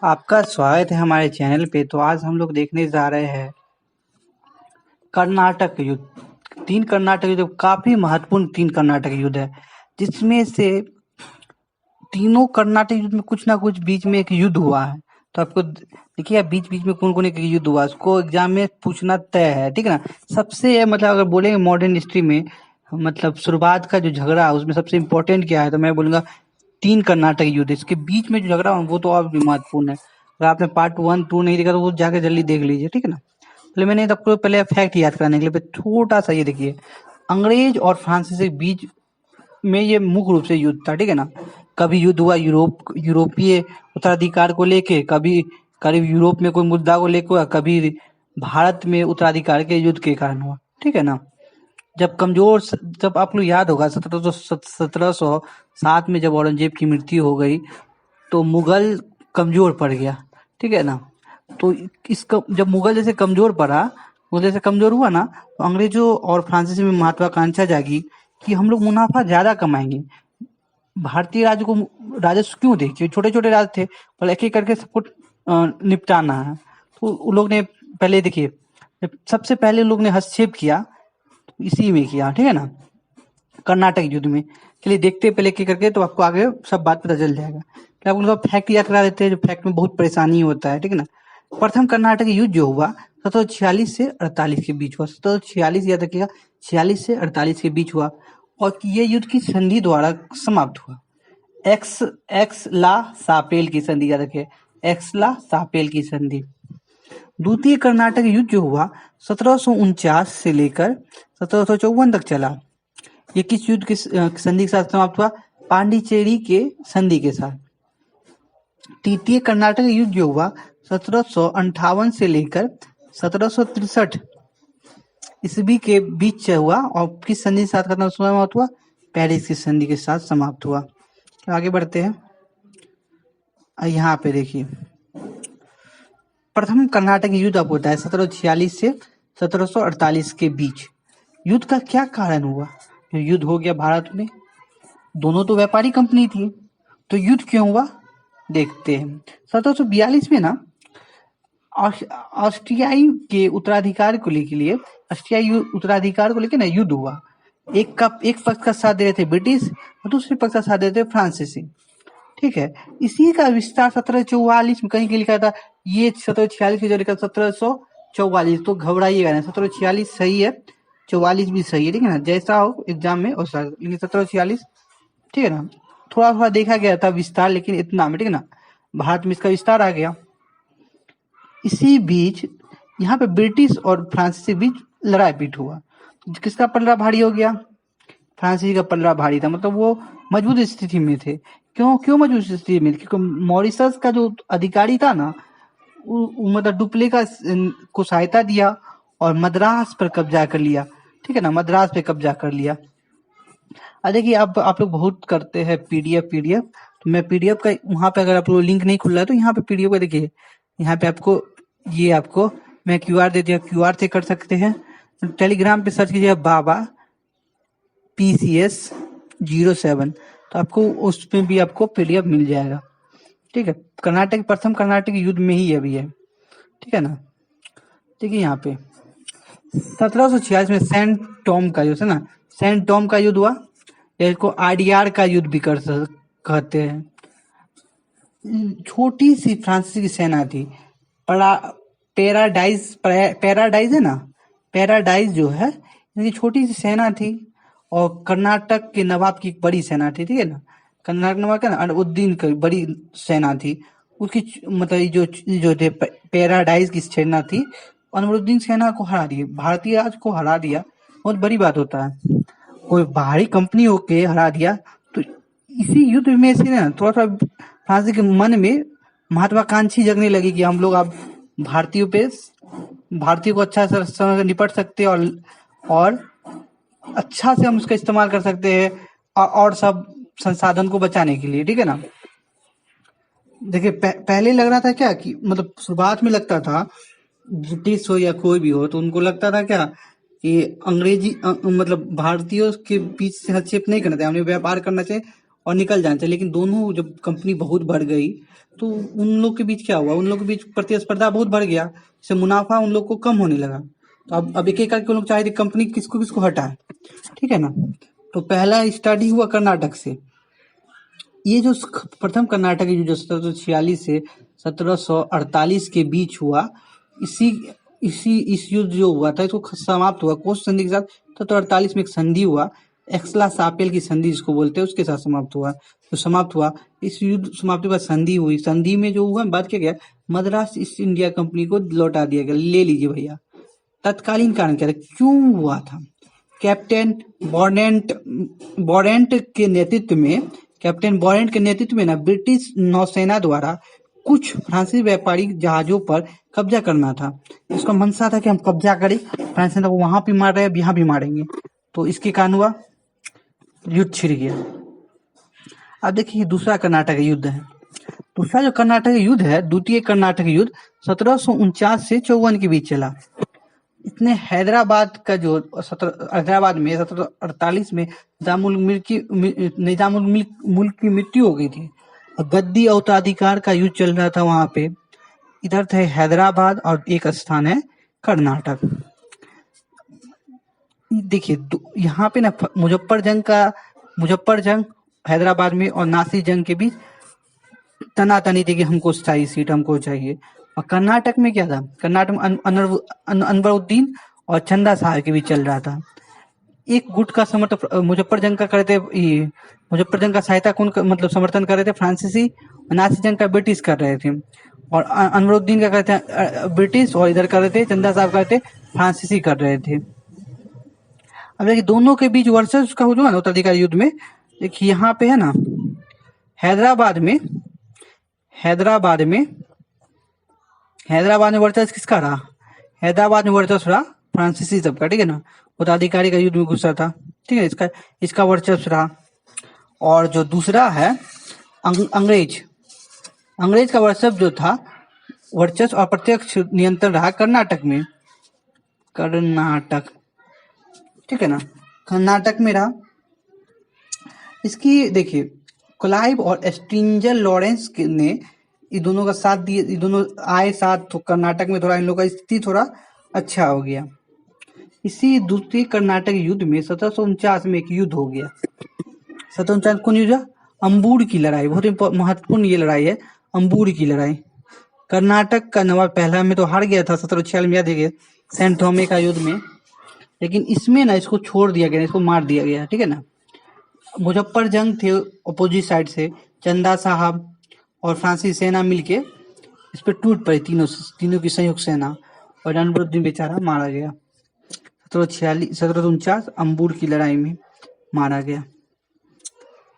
आपका स्वागत है हमारे चैनल पे। तो आज हम लोग देखने जा रहे हैं कर्नाटक युद्ध। तीन कर्नाटक युद्ध काफी महत्वपूर्ण तीन कर्नाटक युद्ध है, जिसमें से तीनों कर्नाटक युद्ध में कुछ ना कुछ बीच में एक युद्ध हुआ है। तो आपको देखिए बीच बीच में कौन कौन एक युद्ध हुआ उसको एग्जाम में पूछना तय है, ठीक है ना। सबसे मतलब अगर बोलेंगे मॉडर्न हिस्ट्री में मतलब शुरुआत का जो झगड़ा है उसमें सबसे इम्पोर्टेंट क्या है, तो मैं बोलूंगा तीन कर्नाटक युद्ध। इसके बीच में जो झगड़ा हुआ वो तो और भी महत्वपूर्ण है। अगर आपने पार्ट 1 2 नहीं देखा तो वो जाके जल्दी देख लीजिए, ठीक है ना। पहले मैंने आपको पहले फैक्ट याद कराने के लिए छोटा सा ये देखिए, अंग्रेज और फ्रांसीसी के बीच में ये मुख्य रूप से युद्ध था, ठीक है ना। कभी युद्ध हुआ यूरोपीय उत्तराधिकार को लेके, कभी करीब यूरोप में कोई मुद्दा को लेकर हुआ, कभी भारत में उत्तराधिकार के युद्ध के कारण हुआ, ठीक है ना। जब आप लोग याद होगा 1707 में जब औरंगजेब की मृत्यु हो गई तो मुगल कमजोर पड़ गया, ठीक है ना। तो इसका जब मुगल जैसे कमजोर पड़ा, मुगल जैसे कमजोर हुआ ना, तो अंग्रेजों और फ्रांसीसी में महत्वाकांक्षा जागी कि हम लोग मुनाफा ज्यादा कमाएंगे। भारतीय राज्य को राजस्व क्यों दे, क्योंकि छोटे छोटे राज्य थे, पर एक एक करके सबको निपटाना है। तो उन लोग ने पहले देखिए, सबसे पहले लोग ने हस्तक्षेप किया तो इसी में किया, ठीक है ना, कर्नाटक युद्ध में। चलिए देखते हैं पहले एक एक करके, तो आपको आगे सब बात पता चल जाएगा। क्या आप लोग फैक्ट याद करा देते हैं, जो फैक्ट में बहुत परेशानी होता है, ठीक है ना। प्रथम कर्नाटक युद्ध जो हुआ 1746 से 48 के बीच हुआ। 1746 याद रखिएगा, 46 से 48 के बीच हुआ, और ये युद्ध की संधि द्वारा समाप्त हुआ। एक्स एक्स ला सापेल की संधि याद रखिए, एक्स ला सापेल की संधि। द्वितीय कर्नाटक युद्ध जो हुआ 1749 से लेकर 1754 तक चला। ये किस युद्ध की संधि के साथ समाप्त हुआ? पांडिचेरी के संधि के साथ। तृतीय कर्नाटक युद्ध जो हुआ 1758 से लेकर 1763 ईस्वी के बीच हुआ, और किस संधि के साथ खत्म समाप्त हुआ? पेरिस की संधि के साथ समाप्त हुआ। आगे बढ़ते हैं, यहाँ पे देखिए प्रथम कर्नाटक युद्ध अब होता है 1746 से 1748 के बीच। युद्ध का क्या कारण हुआ? युद्ध हो गया भारत में, दोनों तो व्यापारी कंपनी थी, तो युद्ध क्यों हुआ देखते हैं। 1742 में ना ऑस्ट्रियाई के उत्तराधिकार को लेके लिए ऑस्ट्रियाई उत्तराधिकार को लेके ना युद्ध हुआ। एक पक्ष का साथ दे रहे थे ब्रिटिश और दूसरे पक्ष का साथ दे रहे थे फ्रांसीसी, ठीक है। इसी का विस्तार 1744 में कहीं लिखा था, ये 1746 की जो लिखा 1744, तो घबराइएगा ना, 1746 सही है, 44 भी सही है, ठीक है ना। जैसा हो एग्जाम में वैसा, लेकिन 1746 ठीक है ना। थोड़ा थोड़ा देखा गया था विस्तार, लेकिन इतना में, ठीक है ना, भारत में इसका विस्तार आ गया। इसी बीच यहाँ पे ब्रिटिश और फ्रांसीसी बीच लड़ाई पीट हुआ। किसका पलड़ा भारी हो गया? फ्रांसीसी का पलड़ा भारी था, मतलब वो मजबूत स्थिति में थे। क्यों क्यों मजबूत स्थिति में? क्योंकि मॉरिशस का जो अधिकारी था ना, मतलब डुप्लेक्स को सहायता दिया और मद्रास पर कब्जा कर लिया, ठीक है ना, मद्रास पे कब्जा कर लिया। देखिए आप लोग बहुत करते हैं पीडीएफ, तो मैं पीडीएफ का वहां पे, अगर आप लोग लिंक नहीं खुल रहा है तो यहाँ पे पीडीएफ का देखिए, यहाँ पे आपको मैं क्यूआर दे दिया, क्यूआर से कर सकते हैं। टेलीग्राम पे सर्च कीजिए बाबा PCS07, तो आपको उसमें भी आपको पीडीएफ मिल जाएगा, ठीक है। प्रथम कर्नाटक युद्ध में ही अभी है, ठीक है ना। देखिए यहाँ पे 1746 में सेंट टॉम का युद्ध है ना, सेंट टॉम का युद्ध हुआ, इसको आरडीआर का युद्ध भी कहते हैं। छोटी सी फ्रांसीसी की सेना थी, पैराडाइज है ना, पैराडाइज जो है, इनकी छोटी सी सेना थी, और कर्नाटक के नवाब की एक बड़ी सेना थी, ठीक है ना। कर्नाटक नवाब का ना अलाउद्दीन की बड़ी सेना थी, उसकी मतलब जो थे पैराडाइज की सेना थी, अलाउद्दीन सेना को हरा दिया, भारतीय राज को हरा दिया, बहुत बड़ी बात होता है। कोई बाहरी कंपनी होके हरा दिया, तो इसी युद्ध में से ना थोड़ा सा फ्रांस के मन में महत्वाकांक्षी जगने लगी कि हम लोग अब भारतीय को अच्छा से निपट सकते हैं, और अच्छा से हम उसका इस्तेमाल कर सकते हैं, और सब संसाधन को बचाने के लिए, ठीक है ना। देखिए पहले लग रहा था क्या कि मतलब शुरुआत में लगता था ब्रिटिश हो या कोई भी हो, तो उनको लगता था क्या कि अंग्रेजी मतलब भारतीयों के बीच से हस्तक्षेप नहीं करना चाहिए, हमें व्यापार करना चाहिए, और निकल जाना चाहिए, लेकिन दोनों जब कंपनी बहुत बढ़ गई तो उन लोग के बीच क्या हुआ, उन लोग के बीच प्रतिस्पर्धा बहुत बढ़ गया, इससे मुनाफा उन लोग को कम होने लगा। तो अब एक एक करके उन लोग चाहे थे कंपनी किसको किसको हटाए, ठीक है ना। तो पहला स्टडी हुआ कर्नाटक से। ये जो प्रथम कर्नाटक युद्ध जो 1746 से 1748 के बीच हुआ, इसी इसी इस युद्ध जो हुआ था इसको समाप्त हुआ कोस संधि के साथ। 1748 में एक संधि हुआ, एक्सला सापेल की संधि जिसको बोलते हैं, उसके साथ समाप्त हुआ। तो समाप्त हुआ, इस युद्ध समाप्ति के बाद संधि हुई। संधि में जो हुआ बात क्या गया, मद्रास ईस्ट इंडिया कंपनी को लौटा दिया गया, ले लीजिए भैया। तत्कालीन कारण क्या था, क्यों हुआ था? कैप्टन बॉरेंट के नेतृत्व में, कैप्टन बॉरेंट के नेतृत्व में ना ब्रिटिश नौसेना द्वारा कुछ फ्रांसीसी व्यापारी जहाजों पर कब्जा करना था। इसका मंशा था कि हम कब्जा करें, फ्रांसीसी को वहां भी मार रहे हैं, अब यहाँ भी मारेंगे। तो इसके कारण हुआ, युद्ध छिड़ गया। अब देखिए दूसरा कर्नाटक युद्ध है। दूसरा जो कर्नाटक युद्ध है, द्वितीय कर्नाटक युद्ध 1749 से 54 के बीच चला। इसने हैदराबाद का जो हैदराबाद में 1748 में निजामुल मुल्क की मृत्यु हो गई थी। गद्दी और उत्तराधिकार का युद्ध चल रहा था वहां पे। इधर थे हैदराबाद और एक स्थान है कर्नाटक। देखिए यहाँ पे ना मुजफ्फर जंग हैदराबाद में और नासिर जंग के बीच तनातनी थी कि हमको स्थायी सीट हमको चाहिए। और कर्नाटक में क्या था, कर्नाटक में अनवरुद्दीन और चंदा साहब के बीच चल रहा था। एक गुट का समर्थन मुजफ्फर जंग का करते, मुजफ्फर जंग का सहायता कौन मतलब समर्थन कर रहे थे, फ्रांसीसी। नासिर जंग का ब्रिटिश कर रहे थे। और अनवरुद्दीन का करते ब्रिटिश, और इधर कर रहे थे चंदा साहब करते फ्रांसीसी कर रहे थे। अब देखिए दोनों के बीच वर्चस्व का हुआ ना उत्तराधिकारी युद्ध में। देखिए यहाँ पे है ना, हैदराबाद में वर्चस्व किसका रहा, हैदराबाद में वर्चस्व रहा फ्रांसीसी सबका, ठीक है ना। उत्तराधिकारी का युद्ध में घुसा था, ठीक है, इसका वर्चस्व रहा। और जो दूसरा है अंग्रेज का वर्चस्व और प्रत्यक्ष नियंत्रण रहा कर्नाटक में, ठीक है ना, कर्नाटक में रहा। इसकी देखिए क्लाइव और स्ट्रिंजर लॉरेंस ने ये दोनों का साथ दिए, ये दोनों आए साथ, तो कर्नाटक में थोड़ा इन लोगों का स्थिति थोड़ा अच्छा हो गया। इसी दूसरी कर्नाटक युद्ध में 1749 में एक युद्ध हो गया। 1749 कौन युद्ध? अंबूर की लड़ाई, बहुत महत्वपूर्ण ये लड़ाई है, अंबूर की लड़ाई। कर्नाटक का नवाब पहला में तो हार गया था 1746 में, याद है सेंट थॉमे का युद्ध में। लेकिन इसमें ना इसको छोड़ दिया गया, इसको मार दिया गया, ठीक है ना। मुजफ्फर जंग थे अपोजिट साइड से, चंदा साहब और फ्रांसीसी सेना मिलके इस पर टूट पड़ी, तीनों की संयुक्त सेना, और अनवरुद्दीन बेचारा मारा गया 1749 अंबूर की लड़ाई में मारा गया।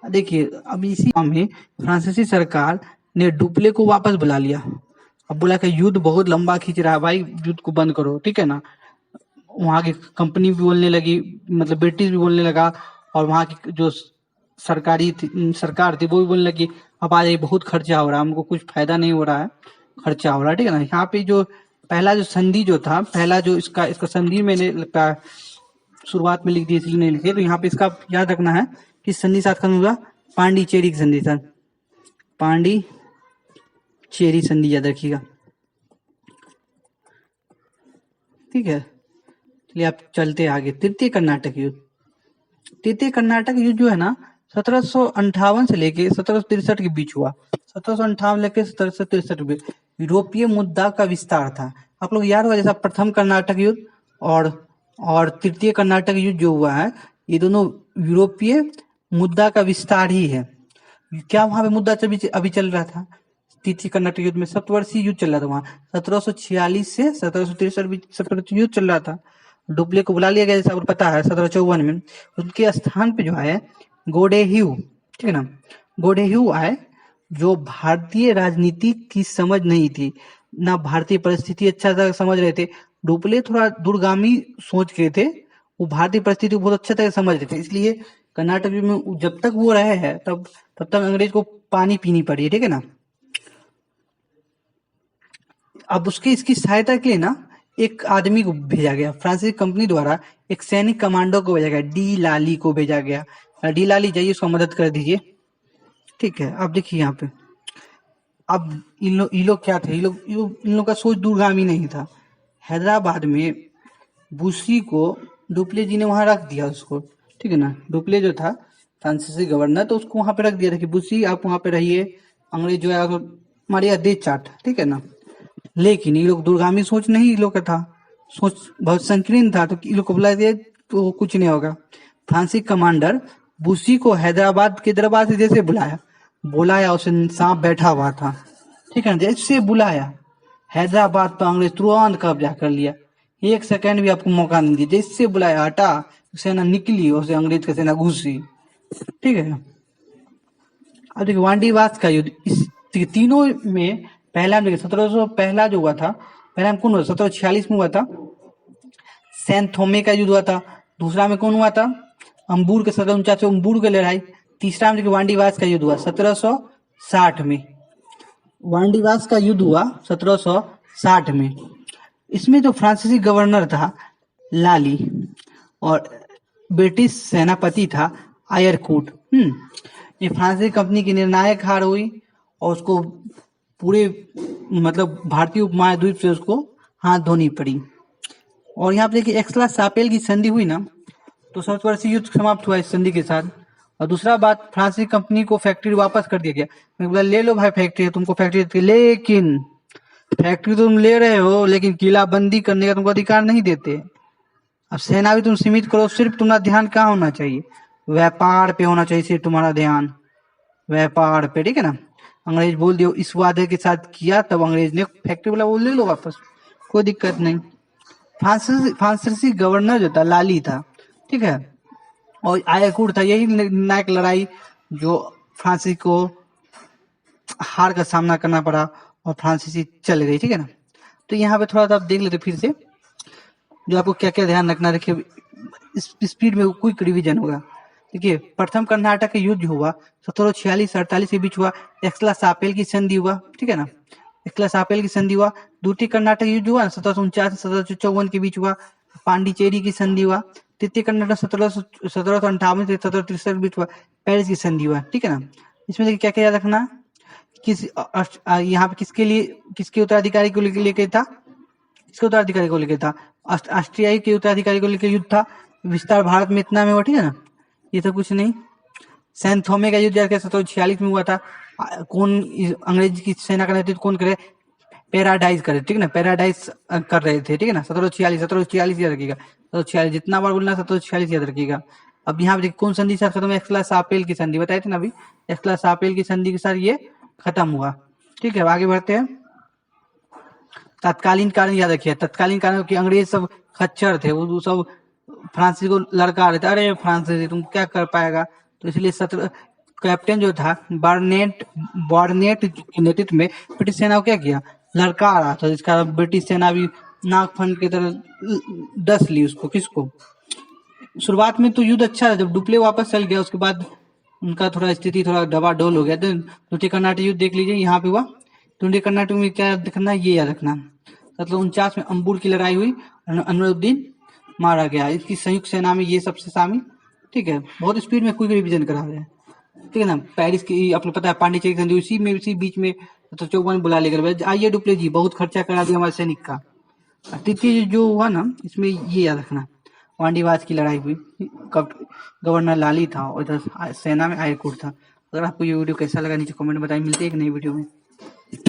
देखिए अब इसी में फ्रांसीसी सरकार ने डुप्ले को वापस बुला लिया। अब बोला कि युद्ध बहुत लंबा खींच रहा है भाई, युद्ध को बंद करो, ठीक है ना। वहां की कंपनी भी बोलने लगी, मतलब ब्रिटिश भी बोलने लगा, और वहां की जो सरकार थी वो भी बोलने लगी अब आ जाइए, बहुत खर्चा हो रहा है, हमको कुछ फायदा नहीं हो रहा है, खर्चा हो रहा है, ठीक है ना। यहाँ पे जो पहला जो संधि जो था, पहला जो इसका संधि मैंने लगता है शुरुआत में लिख दी, इसलिए नहीं लिखे। तो यहाँ पे इसका याद रखना है कि संधि साथ खत्म हुआ पांडिचेरी की संधि, सर पांडिचेरी संधि याद रखिएगा, ठीक है। चलिए आप चलते आगे। तृतीय कर्नाटक युद्ध जो है ना 1758 से लेके 1763 के बीच हुआ। 1758 लेके 1763 में यूरोपीय मुद्दा का विस्तार था। आप लोग याद होगा जैसा प्रथम कर्नाटक युद्ध और तृतीय कर्नाटक युद्ध जो हुआ है, ये दोनों यूरोपीय मुद्दा का विस्तार ही है। क्या वहां पे मुद्दा अभी चल रहा था? तृतीय कर्नाटक युद्ध में सप्तवर्षीय युद्ध चल रहा था वहां, 1746 से 1763 युद्ध चल रहा था। डुप्ले को बुला लिया गया जैसा आपको पता है 1754 में। उनके स्थान पे जो है गोडेह्यू, ठीक है ना, गोडेह्यू आए, जो भारतीय राजनीति की समझ नहीं थी, ना भारतीय परिस्थिति अच्छा तरह समझ रहे थे। डुप्ले थोड़ा दूरगामी सोच के थे, वो भारतीय परिस्थिति को बहुत अच्छा तरह समझ रहे थे, इसलिए कर्नाटक में जब तक वो रहे हैं तब तक अंग्रेज को पानी पीनी पड़ी, ठीक है ना। अब इसकी सहायता के लिए ना एक आदमी को भेजा गया, फ्रांसीसी कंपनी द्वारा एक सैनिक कमांडो को भेजा गया, डी लाली को भेजा गया। डी लाली जाइए उसका मदद कर दीजिए। ठीक है, अब देखिए यहाँ पे, अब इन लोग क्या थे, इन लोग का सोच दूरगामी नहीं था। हैदराबाद में बुशी को डुप्ले जी ने वहां रख दिया उसको, ठीक है ना। डुप्ले जो था फ्रांसीसी गवर्नर, तो उसको वहां पे रख दिया था कि बुशी आप वहां पे रहिए, अंग्रेज जो है हमारे यहाँ दे चाट, ठीक है ना। लेकिन ये लोग दूरगामी सोच नहीं, इन लोग का था, सोच बहुत संकीर्ण था, तो इन लोग को बुला दिया तो कुछ नहीं होगा। फ्रांसीसी कमांडर बुशी को हैदराबाद के दरबार से जैसे बुलाया, बुलाया उसे सांप बैठा हुआ था, ठीक है ना। जैसे बुलाया, हैदराबाद पर अंग्रेज तुरंत कब्जा कर लिया, एक सेकंड भी आपको मौका नहीं दिया। जैसे बुलाया हटा, सेना निकली और अंग्रेज की सेना घुसी, ठीक है। अब देखिए वांडीवास का युद्ध, इस तीनों में पहला में 1700 पहला जो हुआ था, पहला में कौन हुआ, 1746 में हुआ था, सैन थोमे का युद्ध हुआ था। दूसरा में कौन हुआ था, अंबूर के 1749 में अंबूर की लड़ाई। तीसरा में देखिए वांडीवास का युद्ध हुआ 1760 में, वांडीवास का युद्ध हुआ 1760 में। इसमें जो फ्रांसीसी गवर्नर था लाली, और ब्रिटिश सेनापति था आयरकूट। ये फ्रांसीसी कंपनी की निर्णायक हार हुई, और उसको पूरे मतलब भारतीय उपमहाद्वीप से उसको हाथ धोनी पड़ी। और यहाँ पे देखिए एक्सला सापेल की संधि हुई ना, तो 7 वर्षीय युद्ध समाप्त हुआ इस संधि के साथ। और दूसरा बात, फ्रांसीसी कंपनी को फैक्ट्री वापस कर दिया गया। मैं बोला ले लो भाई फैक्ट्री, तुमको फैक्ट्री देती है, लेकिन फैक्ट्री तुम ले रहे हो लेकिन किला बंदी करने का तुमको अधिकार नहीं देते। अब सेना भी तुम सीमित करो, सिर्फ तुम्हारा ध्यान कहाँ होना चाहिए, व्यापार पे होना चाहिए, सिर्फ तुम्हारा ध्यान व्यापार पे, ठीक है ना। अंग्रेज बोल दियो इस वादे के साथ किया, तब अंग्रेज ने फैक्ट्री बोला वो ले लो वापस, कोई दिक्कत नहीं। फ्रांसीसी गवर्नर जो था लाली था, ठीक है, और आयरकूट था। यही निर्णायक लड़ाई जो फ्रांसीसी को हार का सामना करना पड़ा और फ्रांसीसी चल गई, ठीक है ना। तो यहाँ पे थोड़ा सा आप देख लेते फिर से, जो आपको क्या क्या ध्यान रखना, देखिए इस स्पीड में क्विक रिवीजन होगा। देखिए प्रथम कर्नाटक का युद्ध हुआ 1746-48 के बीच हुआ, एक्सला सापेल की संधि हुआ, ठीक है ना, एक्सला सापेल की संधि हुआ। द्वितीय कर्नाटक युद्ध हुआ 1749 से 1754 के बीच हुआ, पांडिचेरी की संधि हुआ। तृतीय कर्नाटक 1758 से 1763 के बीच हुआ, पेरिस की संधि हुआ, ठीक है ना। इसमें देखिए क्या क्या याद रखना, किस यहाँ पे किसके लिए, किसके उत्तराधिकारी को लेकर था, किसके उत्तराधिकारी को लेकर था, ऑस्ट्रियाई के उत्तराधिकारी को लेकर युद्ध था। विस्तार भारत में इतना में हुआ, ठीक है ना, ये तो कुछ नहीं। सैन थोमे का युद्ध 1746 में हुआ था। कौन अंग्रेज की सेना का नेतृत्व कौन करे, पैराडाइज करे, ठीक है ना, पैराडाइज कर रहे थे, ठीक है ना। 1746 याद रखिएगा, 1746 जितना बार बोलना 1746 याद रखिएगा। अब यहाँ पे कौन संधि के साथ खत्म, एक्सला सापेल की संधि बताए थे ना अभी, एक्सला सापेल की संधि के साथ ये खत्म हुआ, ठीक है। आगे बढ़ते हैं। तत्कालीन कारण याद रखिए, तत्कालीन कारण कि अंग्रेज सब खच्चर थे, वो सब फ्रांसीसी को लड़का रहे थे, अरे फ्रांसीसी तुम क्या कर पाएगा। तो इसलिए कैप्टन जो था बार्नेट के नेतृत्व में ब्रिटिश सेना को क्या किया, लड़का रहा था, जिसका ब्रिटिश सेना भी नाक फन की तरह डस ली उसको, किसको। शुरुआत में तो युद्ध अच्छा था, जब डुप्ले वापस चल गया उसके बाद उनका थोड़ा स्थिति थोड़ा डबाडोल हो गया। तो द्वितीय कर्नाटक युद्ध देख लीजिए, यहाँ पे हुआ। द्वितीय कर्नाटक में क्या याद रखना, ये याद रखना, 1749 में अंबुर की लड़ाई हुई, अनवरुद्दीन मारा गया, इसकी संयुक्त सेना में ये सबसे शामिल, ठीक है। बहुत स्पीड में क्विक रिवीजन करा रहे हैं, ठीक है ना। पेरिस की आपको पता है, पांडिचेरी की संधि उसी में, उसी बीच में 1754 बुला लेकर आइए डुप्ले जी, बहुत खर्चा करा दिया हमारे सैनिक का। तृतीय जो हुआ ना, इसमें ये याद रखना, वांडीवास की लड़ाई हुई, गवर्नर लाली था और इधर सेना में आयरकूट था। अगर आपको ये वीडियो कैसा लगा नीचे कमेंट में बताइए, मिलते हैं एक नई वीडियो में।